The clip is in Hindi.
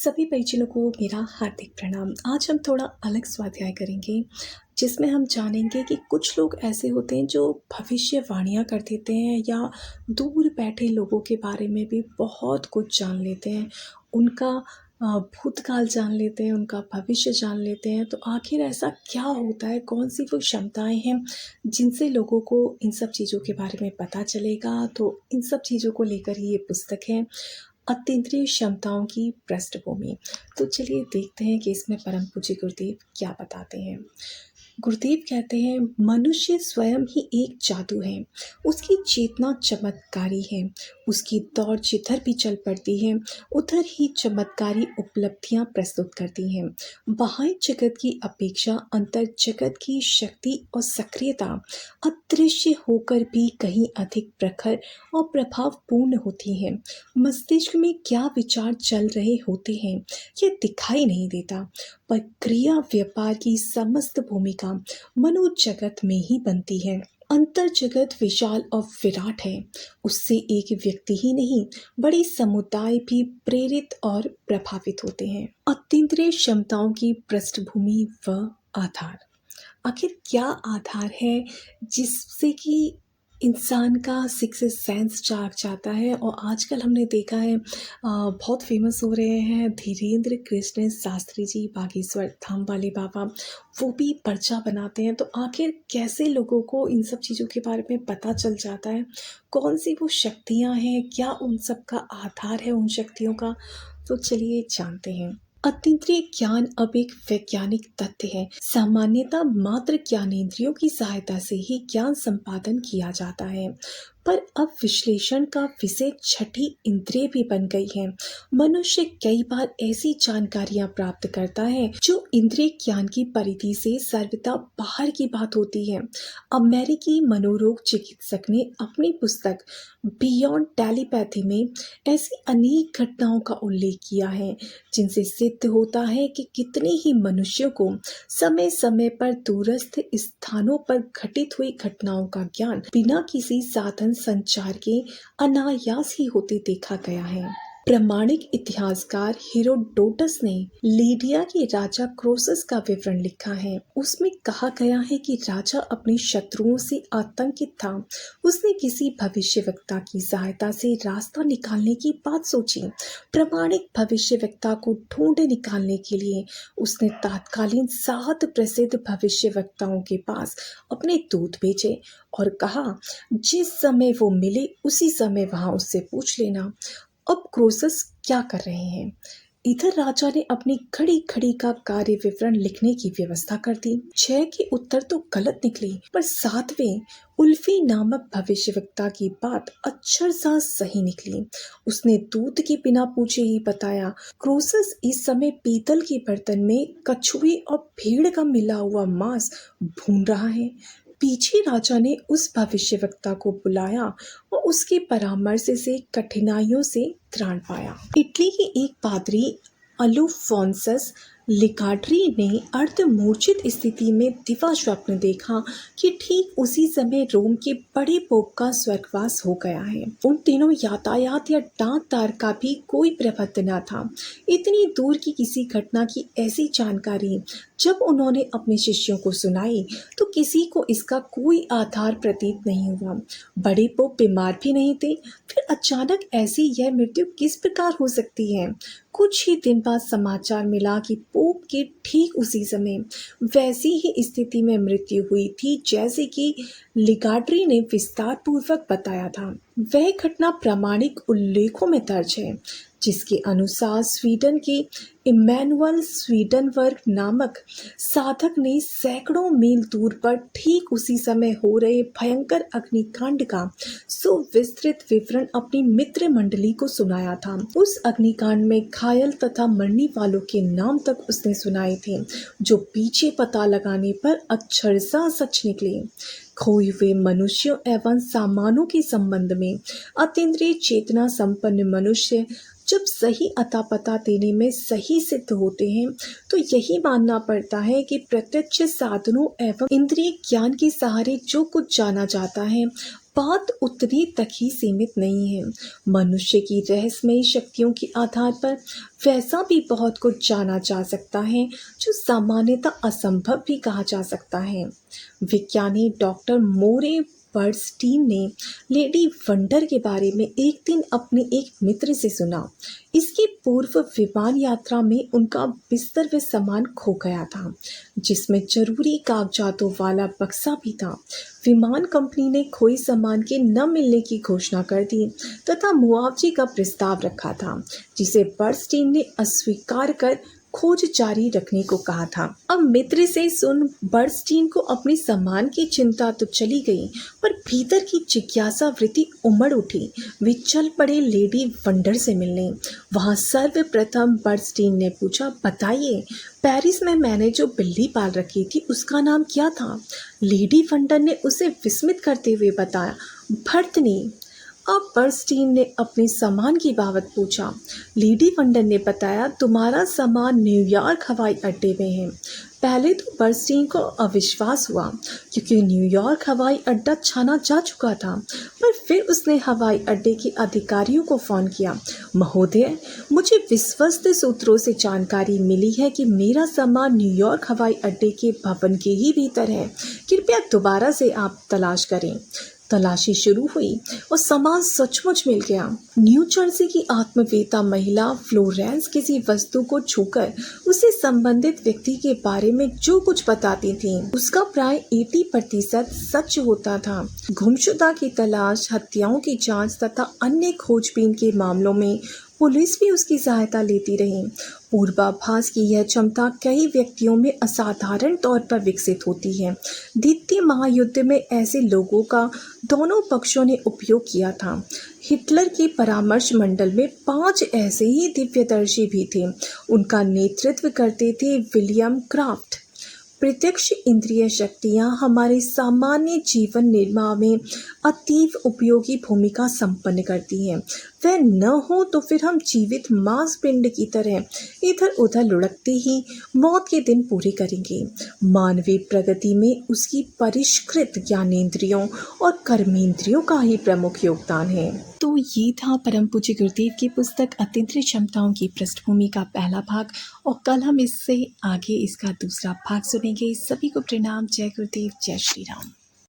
सभी परिजनों को मेरा हार्दिक प्रणाम। आज हम थोड़ा अलग स्वाध्याय करेंगे, जिसमें हम जानेंगे कि कुछ लोग ऐसे होते हैं जो भविष्यवाणियाँ कर देते हैं या दूर बैठे लोगों के बारे में भी बहुत कुछ जान लेते हैं। उनका भूतकाल जान लेते हैं, उनका भविष्य जान लेते हैं। तो आखिर ऐसा क्या होता है? कौन-सी वो क्षमताएँ हैं, जिनसे लोगों को इन सब चीज़ों के बारे में पता चलेगा? तो इन सब चीज़ों को लेकर ही ये पुस्तक है, अतीन्द्रिय क्षमताओं की पृष्ठभूमि। तो चलिए देखते हैं कि इसमें परम पूज्य गुरुदेव क्या बताते हैं। गुरुदेव कहते हैं, मनुष्य स्वयं ही एक जादू है। उसकी चेतना चमत्कारी है। उसकी दौड़ जिधर भी चल पड़ती है, उधर ही चमत्कारी उपलब्धियां प्रस्तुत करती हैं। बाह्य जगत की अपेक्षा अंतर जगत की शक्ति और सक्रियता अदृश्य होकर भी कहीं अधिक प्रखर और प्रभावपूर्ण होती है। मस्तिष्क में क्या विचार चल रहे होते हैं, यह दिखाई नहीं देता, पर क्रिया व्यापार की समस्त भूमिका मनोजगत में ही बनती है। अंतर जगत विशाल और विराट है। उससे एक व्यक्ति ही नहीं, बड़े समुदाय भी प्रेरित और प्रभावित होते हैं। अतीन्द्रिय क्षमताओं की पृष्ठभूमि व आधार। आखिर क्या आधार है जिससे कि इंसान का सिक्स सेंस जाग जाता है? और आजकल हमने देखा है बहुत फेमस हो रहे हैं धीरेन्द्र कृष्ण शास्त्री जी, बागेश्वर धाम वाले बाबा, वो भी पर्चा बनाते हैं। तो आखिर कैसे लोगों को इन सब चीज़ों के बारे में पता चल जाता है? कौन सी वो शक्तियाँ हैं? क्या उन सब का आधार है उन शक्तियों का? तो चलिए जानते हैं। अतीन्द्रिय ज्ञान अब एक वैज्ञानिक तथ्य है। सामान्यतः मात्र ज्ञानेंद्रियों की सहायता से ही ज्ञान संपादन किया जाता है, पर अब विश्लेषण का विषय छठी इंद्रिय भी बन गई है। मनुष्य कई बार ऐसी जानकारियां प्राप्त करता है जो इंद्रिय ज्ञान की परिधि से सर्वथा बाहर की बात होती है। अमेरिकी मनोरोग चिकित्सक ने अपनी पुस्तक बियॉन्ड टेलीपैथी में ऐसी अनेक घटनाओं का उल्लेख किया है, जिनसे सिद्ध होता है कि कितने ही मनुष्यों को समय समय पर दूरस्थ स्थानों पर घटित हुई घटनाओं का ज्ञान बिना किसी साधन संचार के अनायास ही होते देखा गया है। प्रामाणिक इतिहासकार हेरोडोटस ने लीडिया के राजा क्रोसस का विवरण लिखा है। उसमें कहा गया है कि राजा अपने शत्रुओं से आतंकित था। उसने किसी भविष्यवक्ता की सहायता से रास्ता निकालने की बात सोची। प्रामाणिक भविष्यवक्ता को ढूंढ निकालने के लिए उसने तत्कालीन 7 प्रसिद्ध भविष्यवक्ताओं के पास अपने दूत भेजे और कहा, जिस समय वो मिले उसी समय वहां उससे पूछ लेना। अब क्रोसस क्या कर रहे हैं? इधर राजा ने अपनी खड़ी खड़ी का कार्य विवरण लिखने की व्यवस्था कर दी। 6 के उत्तर तो गलत निकले, पर 7वें उल्फी नामक भविष्यवक्ता की बात अक्षरशः सही निकली। उसने दूत के बिना पूछे ही बताया, क्रोसस इस समय पीतल के बर्तन में कछुए और भेड़ का मिला हुआ मांस भून रहा है। पीछे राजा ने उस भविष्यवक्ता को बुलाया और उसके परामर्श से कठिनाइयों से त्राण पाया। इटली के एक पादरी अल्फोंसस लिगाड्री ने अर्धमूर्छित स्थिति में दिवा स्वप्न देखा कि ठीक उसी समय रोम के बड़े पोप का स्वर्गवास हो गया है। उन दिनों यातायात या डाक तार का भी कोई प्रबंध न था। इतनी दूर की किसी घटना की ऐसी जानकारी जब उन्होंने अपने शिष्यों को सुनाई तो किसी को इसका कोई आधार प्रतीत नहीं हुआ। बड़े पोप बीमार भी नहीं थे, फिर अचानक ऐसी यह मृत्यु किस प्रकार हो सकती है? कुछ ही दिन बाद समाचार मिला कि पोप के ठीक उसी समय वैसी ही स्थिति में मृत्यु हुई थी जैसे कि लिगाड्री ने विस्तार पूर्वक बताया था। वह घटना प्रामाणिक उल्लेखों में दर्ज है, जिसके अनुसार स्वीडन के इमैनुअल स्वीडनबर्ग नामक साधक ने सैकड़ों मील दूर पर ठीक उसी समय हो रहे भयंकर अग्निकांड का सुविस्तृत विवरण अपनी मित्र मंडली को सुनाया था। उस अग्निकांड में घायल तथा मरने वालों के नाम तक उसने सुनाए थे, जो पीछे पता लगाने पर अक्षरशः सच निकले। खोए हुए मनुष्यों एवं सामानों के संबंध में अतीन्द्रिय चेतना संपन्न मनुष्य जब सही अता पता देने में सही सिद्ध होते हैं, तो यही मानना पड़ता है कि प्रत्यक्ष साधनों एवं इंद्रिय ज्ञान के सहारे जो कुछ जाना जाता है बात उतनी तक ही सीमित नहीं है। मनुष्य की रहस्यमयी शक्तियों के आधार पर वैसा भी बहुत कुछ जाना जा सकता है जो सामान्यतः असंभव भी कहा जा सकता है। विज्ञानी डॉक्टर मोरे बर्नस्टीन ने लेडी वंडर के बारे में एक दिन अपने एक मित्र से सुना। इसकी पूर्व विमान यात्रा में उनका बिस्तर व सामान खो गया था, जिसमें जरूरी कागजातों वाला बक्सा भी था। विमान कंपनी ने खोए सामान के न मिलने की घोषणा कर दी तथा मुआवजे का प्रस्ताव रखा था, जिसे बर्नस्टीन ने अस्वीकार कर खोज जारी रखने को कहा था। अब मित्र से सुन बर्नस्टीन को अपने सम्मान की चिंता तो चली गई, पर भीतर की जिज्ञासा वृत्ति उमड़ उठी। वे चल पड़े लेडी वंडर से मिलने। वहां सर्वप्रथम बर्नस्टीन ने पूछा, बताइए, पेरिस में मैंने जो बिल्ली पाल रखी थी उसका नाम क्या था? लेडी वंडर ने उसे विस्मित करते हुए बताया, भर्तनी। अब बर्नस्टीन ने अपने सामान की बाबत पूछा। लेडी वंडर ने बताया, तुम्हारा सामान न्यूयॉर्क हवाई अड्डे में है। पहले तो बर्नस्टीन को अविश्वास हुआ, क्योंकि न्यूयॉर्क हवाई अड्डा छाना जा चुका था। पर फिर उसने हवाई अड्डे के अधिकारियों को फ़ोन किया। महोदय, मुझे विश्वस्त सूत्रों से जानकारी मिली है कि मेरा सामान न्यूयॉर्क हवाई अड्डे के भवन के ही भीतर है। कृपया दोबारा से आप तलाश करें। तलाशी शुरू हुई और सामान सचमुच मिल गया। न्यू जर्सी की आत्मवेता महिला फ्लोरेंस किसी वस्तु को छूकर उसे संबंधित व्यक्ति के बारे में जो कुछ बताती थी उसका प्राय 80% सच होता था। गुमशुदा की तलाश, हत्याओं की जांच तथा अन्य खोजबीन के मामलों में पुलिस भी उसकी सहायता लेती रही। पूर्वाभास की यह क्षमता कई व्यक्तियों में असाधारण तौर पर विकसित होती है। द्वितीय महायुद्ध में ऐसे लोगों का दोनों पक्षों ने उपयोग किया था। हिटलर के परामर्श मंडल में 5 ऐसे ही दिव्यदर्शी भी थे। उनका नेतृत्व करते थे विलियम क्राफ्ट। प्रत्यक्ष इंद्रिय शक्तियाँ हमारे सामान्य जीवन निर्वाह में अतीव उपयोगी भूमिका संपन्न करती हैं। वह न हो तो फिर हम जीवित मांसपिंड की तरह इधर उधर लुढ़कते ही मौत के दिन पूरे करेंगे। मानवीय प्रगति में उसकी परिष्कृत ज्ञानेंद्रियों और कर्मेंद्रियों का ही प्रमुख योगदान है। तो ये था परम पूज्य गुरुदेव की पुस्तक अतीन्द्रिय क्षमताओं की पृष्ठभूमि का पहला भाग, और कल हम इससे आगे इसका दूसरा भाग सुनेंगे। सभी को प्रणाम। जय गुरुदेव, जय श्री राम।